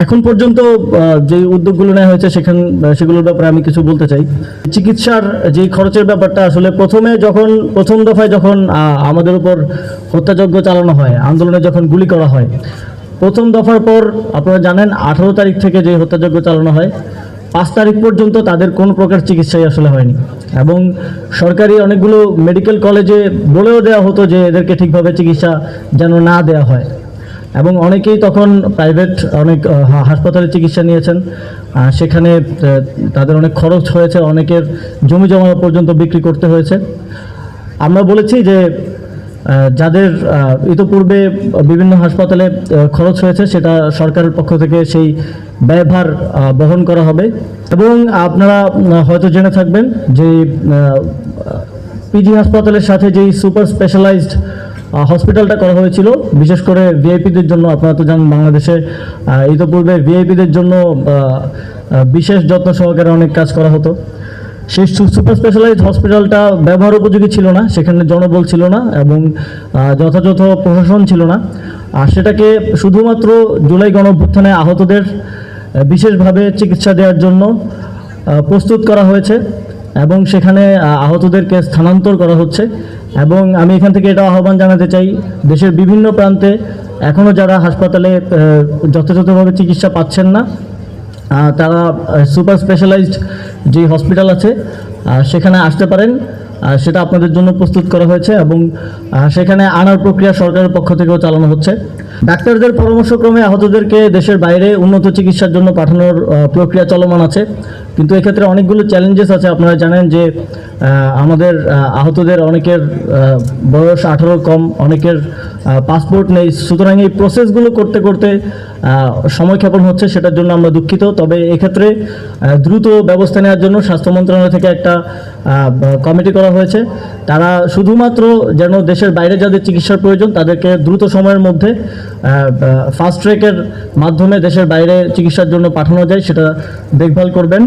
এখন পর্যন্ত যে উদ্যোগগুলো নেওয়া হয়েছে সেগুলোর ব্যাপারে আমি কিছু বলতে চাই। চিকিৎসার যে খরচের ব্যাপারটা আসলে প্রথম দফায় যখন আমাদের উপর হত্যাযজ্ঞ চালানো হয়, আন্দোলনে যখন গুলি করা হয়, প্রথম দফার পর আপনারা জানেন 18 তারিখ থেকে যে হত্যাযজ্ঞ চালানো হয় 5 তারিখ পর্যন্ত তাদের কোনো প্রকার চিকিৎসাই আসলে হয়নি। এবং সরকারি অনেকগুলো মেডিকেল কলেজে বলেও দেওয়া হতো যে এদেরকে ঠিকভাবে চিকিৎসা যেন না দেওয়া হয়। এবং অনেকেই তখন প্রাইভেট অনেক হাসপাতালে চিকিৎসা নিয়েছেন, সেখানে তাদের অনেক খরচ হয়েছে, অনেকের জমি জমা পর্যন্ত বিক্রি করতে হয়েছে। আমরা বলেছি যে যাদের ইতোপূর্বে বিভিন্ন হাসপাতালে খরচ হয়েছে সেটা সরকারের পক্ষ থেকে সেই ব্যয়ভার বহন করা হবে। এবং আপনারা হয়তো জেনে থাকবেন যে পিজি হাসপাতালের সাথে যেই সুপার স্পেশালাইজড হসপিটালটা করা হয়েছিল বিশেষ করে ভিআইপিদের জন্য, আপনারা তো জানেন বাংলাদেশে ইতোপূর্বে ভিআইপিদের জন্য বিশেষ যত্ন সহকারে অনেক কাজ করা হতো। সেই সুপার স্পেশালাইজড হসপিটালটা ব্যবহার উপযোগী ছিল না, সেখানে জনবল ছিল না এবং যথাযথ প্রশাসন ছিল না। আর সেটাকে শুধুমাত্র জুলাই গণঅভ্যুত্থানে আহতদের বিশেষভাবে চিকিৎসা দেওয়ার জন্য প্রস্তুত করা হয়েছে এবং সেখানে আহতদেরকে স্থানান্তর করা হচ্ছে। এবং আমি এখান থেকে এটা আহ্বান জানাতে চাই, দেশের বিভিন্ন প্রান্তে এখনও যারা হাসপাতালে যথাযথভাবে চিকিৎসা পাচ্ছেন না, তারা সুপার স্পেশালাইজড যে হসপিটাল আছে সেখানে আসতে পারেন। সেটা আপনাদের জন্য প্রস্তুত করা হয়েছে এবং সেখানে আনার প্রক্রিয়া সরকারের পক্ষ থেকেও চালানো হচ্ছে। ডাক্তারদের পরামর্শক্রমে আহতদেরকে দেশের বাইরে উন্নত চিকিৎসার জন্য পাঠানোর প্রক্রিয়া চলমান আছে, কিন্তু এক্ষেত্রে অনেকগুলো চ্যালেঞ্জেস আছে। আপনারা জানেন যে আমাদের আহতদের অনেকের বয়স 18 কম, অনেকের পাসপোর্ট নেই, সুতরাং এই প্রসেসগুলো করতে করতে সময়ক্ষেপণ হচ্ছে, সেটার জন্য আমরা দুঃখিত। তবে এক্ষেত্রে দ্রুত ব্যবস্থা নেওয়ার জন্য স্বাস্থ্য মন্ত্রণালয় থেকে একটা কমিটি করা হয়েছে। তারা শুধুমাত্র যেন দেশের বাইরে যাদের চিকিৎসার প্রয়োজন তাদেরকে দ্রুত সময়ের মধ্যে ফাস্ট ট্র্যাকের মাধ্যমে দেশের বাইরে চিকিৎসার জন্য পাঠানো যায় সেটা দেখভাল করবেন।